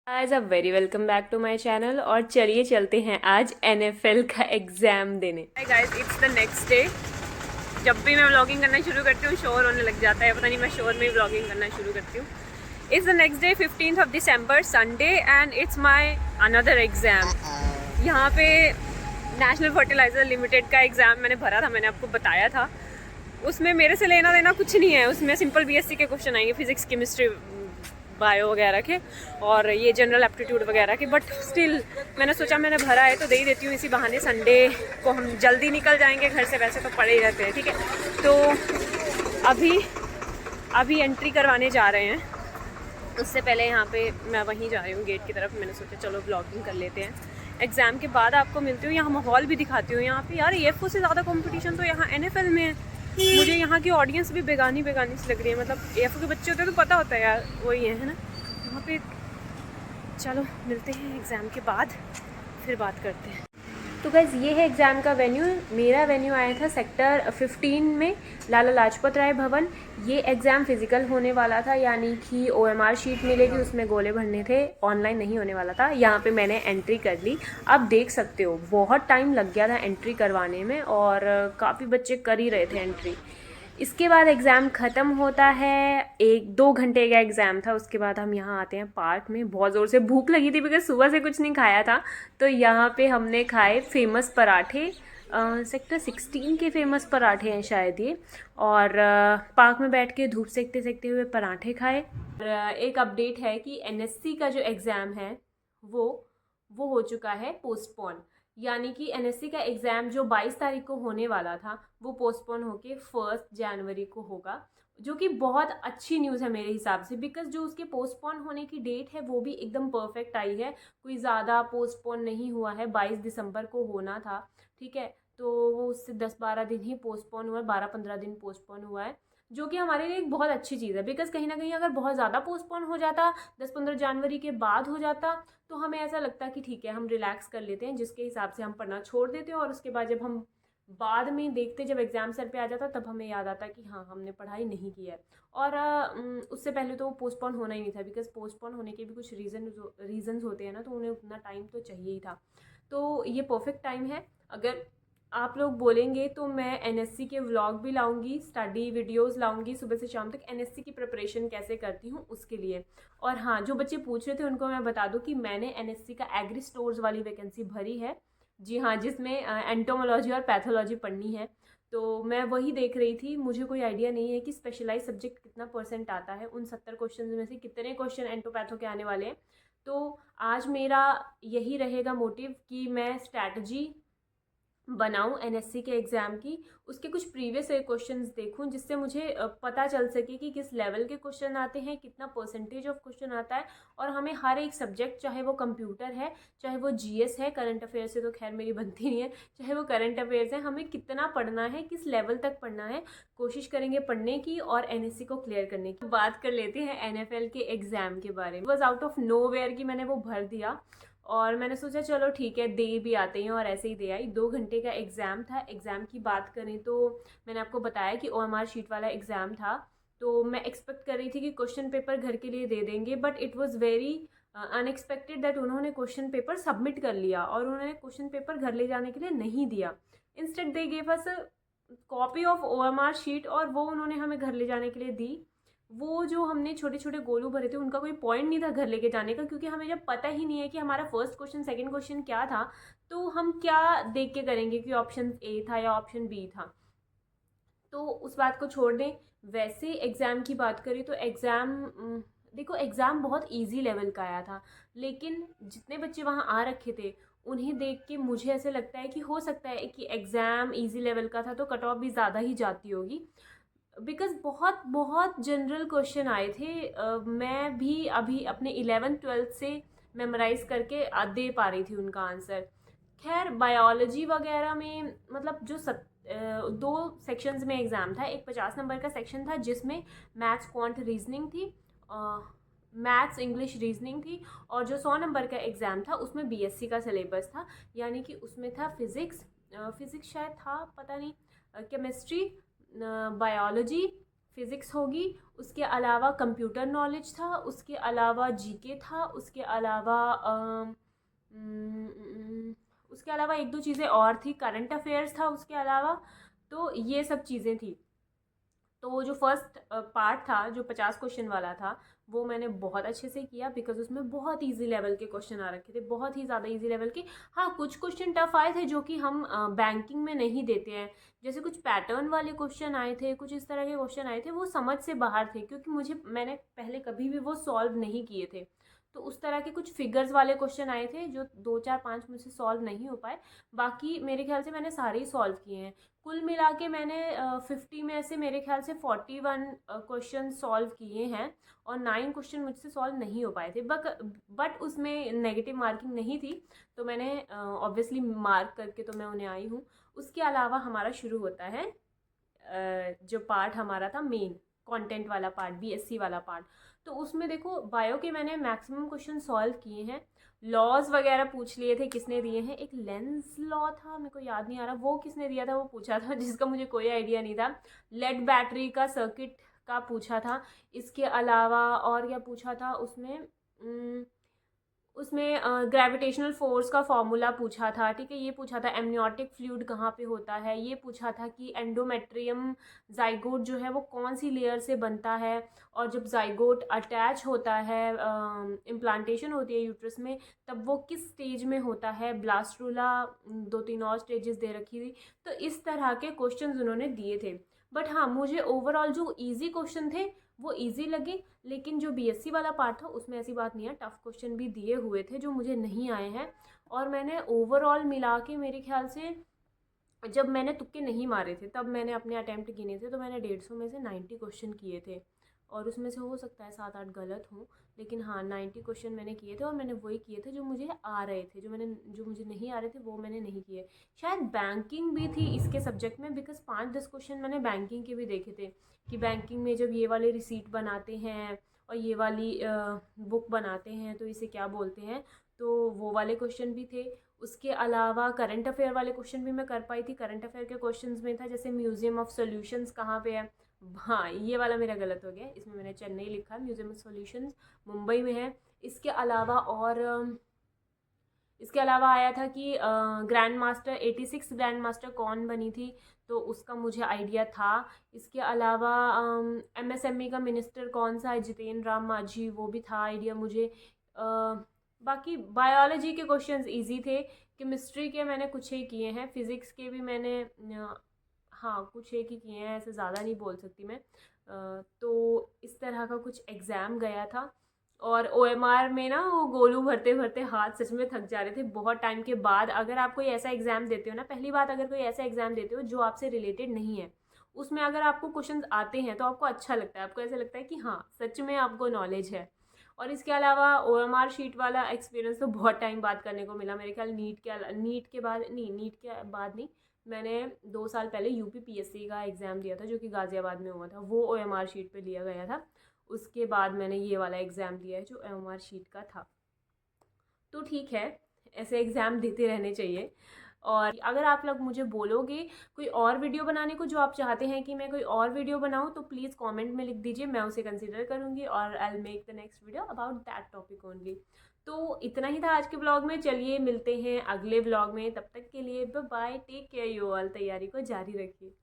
Guys a very welcome back to my channel. और चलिए चलते हैं आज एनएफएल का एग्ज़ाम देने। Hi guys, it's the next day. जब भी मैं व्लॉगिंग करना शुरू करती हूँ शोर होने लग जाता है, पता नहीं मैं शोर में ही व्लॉगिंग करना शुरू करती हूँ। It's the next day 15th of December Sunday and it's my another exam. यहाँ पे नेशनल फर्टिलाइज़र लिमिटेड का एग्ज़ाम मैंने भरा था, मैंने आपको बताया था। उसमें मेरे से लेना देना कुछ नहीं है, उसमें सिंपल बीएससी के क्वेश्चन आएंगे, फिजिक्स केमिस्ट्री बायो वगैरह के और ये जनरल एप्टीट्यूड वगैरह के। बट स्टिल मैंने सोचा मैंने भरा है तो दे ही देती हूँ, इसी बहाने संडे को हम जल्दी निकल जाएंगे घर से, वैसे तो पड़े ही रहते हैं। ठीक है, तो अभी एंट्री करवाने जा रहे हैं। उससे पहले यहाँ पे मैं वहीं जा रही हूँ गेट की तरफ। मैंने सोचा चलो ब्लॉगिंग कर लेते हैं, एग्ज़ाम के बाद आपको मिलती हूँ। यहाँ माहौल भी दिखाती हूँ। यहाँ पे यार EFO से ज़्यादा कंपटीशन तो यहाँ NFL में है। मुझे यहाँ की ऑडियंस भी बेगानी बेगानी सी लग रही है। मतलब EFO के बच्चे होते हैं तो पता होता है यार, वही है ना यहाँ पे। चलो मिलते हैं एग्ज़ाम के बाद, फिर बात करते हैं। तो गाइज़ ये है एग्ज़ाम का वेन्यू। मेरा वेन्यू आया था सेक्टर 15 में, लाला लाजपत राय भवन। ये एग्ज़ाम फ़िज़िकल होने वाला था, यानी कि OMR शीट मिलेगी, उसमें गोले भरने थे, ऑनलाइन नहीं होने वाला था। यहाँ पे मैंने एंट्री कर ली। अब देख सकते हो बहुत टाइम लग गया था एंट्री करवाने में और काफ़ी बच्चे कर ही रहे थे एंट्री। इसके बाद एग्ज़ाम ख़त्म होता है, 1-2 घंटे का एग्ज़ाम था। उसके बाद हम यहाँ आते हैं पार्क में। बहुत ज़ोर से भूख लगी थी बिकॉज सुबह से कुछ नहीं खाया था, तो यहाँ पे हमने खाए फेमस पराठे। सेक्टर 16 के फेमस पराठे हैं शायद ये। और पार्क में बैठ के धूप सेकते सेकते हुए पराठे खाए। और एक अपडेट है कि NSC का जो एग्ज़ाम है वो हो चुका है पोस्टपोन। यानी कि NSC का एग्ज़ाम जो 22 तारीख को होने वाला था वो पोस्टपोन होके 1 जनवरी को होगा, जो कि बहुत अच्छी न्यूज़ है मेरे हिसाब से। बिकॉज जो उसके पोस्टपोन होने की डेट है वो भी एकदम परफेक्ट आई है, कोई ज़्यादा पोस्टपोन नहीं हुआ है। 22 दिसंबर को होना था, ठीक है, तो वो उससे 10-12 दिन ही पोस्टपोन हुआ है, 12-15 दिन पोस्टपोन हुआ है, जो कि हमारे लिए एक बहुत अच्छी चीज़ है। बिकॉज कहीं ना कहीं अगर बहुत ज़्यादा पोस्टपोन हो जाता, 10-15 जनवरी के बाद हो जाता, तो हमें ऐसा लगता कि ठीक है हम रिलैक्स कर लेते हैं, जिसके हिसाब से हम पढ़ना छोड़ देते हैं। और उसके बाद जब हम बाद में देखते, जब एग्ज़ाम सर पे आ जाता, तब हमें याद आता कि हाँ हमने पढ़ाई नहीं की है। और उससे पहले तो वो पोस्टपोन होना ही नहीं था, बिकॉज पोस्टपोन होने के भी कुछ रीज़न्स होते हैं ना, तो उन्हें उतना टाइम तो चाहिए ही था। तो ये परफेक्ट टाइम है। अगर आप लोग बोलेंगे तो मैं NSC के व्लॉग भी लाऊंगी, स्टडी वीडियोस लाऊंगी सुबह से शाम तक, NSC की प्रिपरेशन कैसे करती हूँ उसके लिए। और हाँ, जो बच्चे पूछ रहे थे उनको मैं बता दूँ कि मैंने NSC का एग्री स्टोर्स वाली वैकेंसी भरी है। जी हाँ, जिसमें एंटोमोलॉजी और पैथोलॉजी पढ़नी है। तो मैं वही देख रही थी। मुझे कोई आइडिया नहीं है कि स्पेशलाइज सब्जेक्ट कितना परसेंट आता है, उन 70 क्वेश्चन में से कितने क्वेश्चन एंटोपैथो के आने वाले हैं। तो आज मेरा यही रहेगा मोटिव कि मैं स्ट्रैटेजी बनाऊं NSC के एग्ज़ाम की, उसके कुछ प्रीवियस क्वेश्चंस देखूं, जिससे मुझे पता चल सके कि किस लेवल के क्वेश्चन आते हैं, कितना परसेंटेज ऑफ क्वेश्चन आता है। और हमें हर एक सब्जेक्ट, चाहे वो कंप्यूटर है, चाहे वो GS है, करंट अफेयर से तो खैर मेरी बनती नहीं है, चाहे वो करंट अफेयर्स है, हमें कितना पढ़ना है, किस लेवल तक पढ़ना है, कोशिश करेंगे पढ़ने की और NSC को क्लियर करने की। बात कर लेते हैं NFL के एग्ज़ाम के बारे में। Was out of nowhere कि मैंने वो भर दिया और मैंने सोचा चलो ठीक है दे भी आते हैं, और ऐसे ही दे आई। 2 घंटे का एग्ज़ाम था। एग्ज़ाम की बात करें तो मैंने आपको बताया कि OMR शीट वाला एग्ज़ाम था, तो मैं एक्सपेक्ट कर रही थी कि क्वेश्चन पेपर घर के लिए दे देंगे, but it was very unexpected that उन्होंने क्वेश्चन पेपर सबमिट कर लिया और उन्होंने क्वेश्चन पेपर घर ले जाने के लिए नहीं दिया। Instead they gave us copy of OMR sheet, और वो उन्होंने हमें घर ले जाने के लिए दी। वो जो हमने छोटे छोटे गोलू भरे थे उनका कोई पॉइंट नहीं था घर लेके जाने का, क्योंकि हमें जब पता ही नहीं है कि हमारा फर्स्ट क्वेश्चन सेकंड क्वेश्चन क्या था, तो हम क्या देख के करेंगे कि ऑप्शन A था या ऑप्शन B था। तो उस बात को छोड़ दें। वैसे एग्ज़ाम की बात करें तो एग्ज़ाम, देखो एग्ज़ाम बहुत इजी लेवल का आया था, लेकिन जितने बच्चे वहाँ आ रखे थे उन्हें देख के मुझे ऐसे लगता है कि हो सकता है कि एग्ज़ाम इजी लेवल का था तो कट ऑफ भी ज़्यादा ही जाती होगी। बिकॉज़ बहुत बहुत जनरल क्वेश्चन आए थे। मैं भी अभी अपने 11th-12th से मेमोराइज़ करके दे पा रही थी उनका आंसर। खैर बायोलॉजी वगैरह में मतलब जो 2 सेक्शंस में एग्ज़ाम था। एक 50 नंबर का सेक्शन था जिसमें मैथ्स क्वांट रीजनिंग थी, मैथ्स इंग्लिश रीजनिंग थी, और जो 100 नंबर का एग्ज़ाम था उसमें BSc का सिलेबस था। यानी कि उसमें था फिज़िक्स, फिज़िक्स शायद था, पता नहीं, केमिस्ट्री, बायोलॉजी, फिज़िक्स होगी, उसके अलावा कंप्यूटर नॉलेज था, उसके अलावा जीके था, उसके अलावा उसके अलावा एक दो चीज़ें और थी, करंट अफेयर्स था उसके अलावा। तो ये सब चीज़ें थी। तो वो जो फर्स्ट पार्ट था जो 50 क्वेश्चन वाला था, वो मैंने बहुत अच्छे से किया, बिकॉज उसमें बहुत इजी लेवल के क्वेश्चन आ रखे थे, बहुत ही ज़्यादा इजी लेवल के। हाँ, कुछ क्वेश्चन टफ आए थे जो कि हम बैंकिंग में नहीं देते हैं, जैसे कुछ पैटर्न वाले क्वेश्चन आए थे, कुछ इस तरह के क्वेश्चन आए थे, वो समझ से बाहर थे, क्योंकि मैंने पहले कभी भी वो सॉल्व नहीं किए थे। तो उस तरह के कुछ फिगर्स वाले क्वेश्चन आए थे जो 2 4 5 मुझसे सॉल्व नहीं हो पाए। बाकी मेरे ख्याल से मैंने सारे ही सॉल्व किए हैं। कुल मिला के मैंने 50 में से मेरे ख्याल से 41 क्वेश्चन सॉल्व किए हैं, और 9 क्वेश्चन मुझसे सॉल्व नहीं हो पाए थे। बट उसमें नेगेटिव मार्किंग नहीं थी, तो मैंने ऑब्वियसली मार्क करके तो मैं उन्हें आई हूँ। उसके अलावा हमारा शुरू होता है जो पार्ट हमारा था मेन कंटेंट वाला पार्ट, बीएससी वाला पार्ट। तो उसमें देखो, बायो के मैंने मैक्सिमम क्वेश्चन सॉल्व किए हैं। लॉज वगैरह पूछ लिए थे, किसने दिए हैं, एक लेंस लॉ था, मेरे को याद नहीं आ रहा वो किसने दिया था, वो पूछा था जिसका मुझे कोई आइडिया नहीं था। लेड बैटरी का सर्किट का पूछा था। इसके अलावा और क्या पूछा था उसमें ग्रेविटेशनल फोर्स का फॉर्मूला पूछा था, ठीक है। ये पूछा था एमनियोटिक फ्लूइड कहाँ पे होता है, ये पूछा था कि एंडोमेट्रियम जाइगोट जो है वो कौन सी लेयर से बनता है, और जब जाइगोट अटैच होता है, इम्प्लांटेशन होती है यूट्रस में, तब वो किस स्टेज में होता है, ब्लास्टरूला, 2 3 और स्टेजेस दे रखी थी। तो इस तरह के क्वेश्चन उन्होंने दिए थे। बट हाँ, मुझे ओवरऑल जो ईजी क्वेश्चन थे वो इजी लगे, लेकिन जो बीएससी वाला पार्ट था उसमें ऐसी बात नहीं है, टफ क्वेश्चन भी दिए हुए थे जो मुझे नहीं आए हैं। और मैंने ओवरऑल मिला के मेरे ख्याल से, जब मैंने तुक्के नहीं मारे थे तब मैंने अपने अटैम्प्ट गिने थे, तो मैंने 150 में से 90 क्वेश्चन किए थे, और उसमें से हो सकता है 7 8 गलत हों, लेकिन हाँ 90 क्वेश्चन मैंने किए थे, और मैंने वही किए थे जो मुझे आ रहे थे। जो मुझे नहीं आ रहे थे वो मैंने नहीं किए। शायद बैंकिंग भी थी इसके सब्जेक्ट में, बिकॉज 5 10 क्वेश्चन मैंने बैंकिंग के भी देखे थे, कि बैंकिंग में जब ये वाले रिसीट बनाते हैं और ये वाली बुक बनाते हैं तो इसे क्या बोलते हैं, तो वो वाले क्वेश्चन भी थे। उसके अलावा करंट अफेयर वाले क्वेश्चन भी मैं कर पाई थी। करंट अफेयर के क्वेश्चंस में था जैसे म्यूजियम ऑफ सॉल्यूशंस कहाँ पे है। हाँ, ये वाला मेरा गलत हो गया, इसमें मैंने चेन्नई लिखा, म्यूजियम ऑफ सॉल्यूशंस मुंबई में है। इसके अलावा इसके अलावा आया था कि ग्रैंड मास्टर 86 ग्रैंड मास्टर कौन बनी थी, तो उसका मुझे आइडिया था। इसके अलावा एमएसएमई का मिनिस्टर कौन सा है, जितेंद्र राम मांझी, वो भी था आइडिया मुझे। बाकी बायोलॉजी के क्वेश्चंस इजी थे। केमिस्ट्री के मैंने कुछ ही किए हैं, फिज़िक्स के भी मैंने हाँ कुछ एक ही किए हैं, ऐसे ज़्यादा नहीं बोल सकती मैं। तो इस तरह का कुछ एग्ज़ाम गया था। और ओएमआर में ना वो गोलू भरते भरते हाथ सच में थक जा रहे थे बहुत टाइम के बाद। अगर आप कोई ऐसा एग्ज़ाम देते हो ना, पहली बात, अगर कोई ऐसा एग्ज़ाम देते हो जो आपसे रिलेटेड नहीं है, उसमें अगर आपको क्वेश्चन आते हैं तो आपको अच्छा लगता है, आपको ऐसा लगता है कि हाँ सच में आपको नॉलेज है। और इसके अलावा ओएमआर शीट वाला एक्सपीरियंस तो बहुत टाइम बाद करने को मिला, मेरे ख्याल नीट के बाद नहीं, मैंने 2 साल पहले यूपीपीएससी का एग्ज़ाम दिया था जो कि गाज़ियाबाद में हुआ था, वो ओएमआर शीट पे लिया गया था। उसके बाद मैंने ये वाला एग्ज़ाम दिया है जो ओएमआर शीट का था। तो ठीक है, ऐसे एग्ज़ाम देते रहने चाहिए। और अगर आप लोग मुझे बोलोगे कोई और वीडियो बनाने को, जो आप चाहते हैं कि मैं कोई और वीडियो बनाऊं, तो प्लीज़ कमेंट में लिख दीजिए, मैं उसे कंसिडर करूंगी और I will make the next video about that topic only. तो इतना ही था आज के ब्लॉग में। चलिए मिलते हैं अगले ब्लॉग में, तब तक के लिए bye bye, take care you all, तैयारी को जारी रखिए।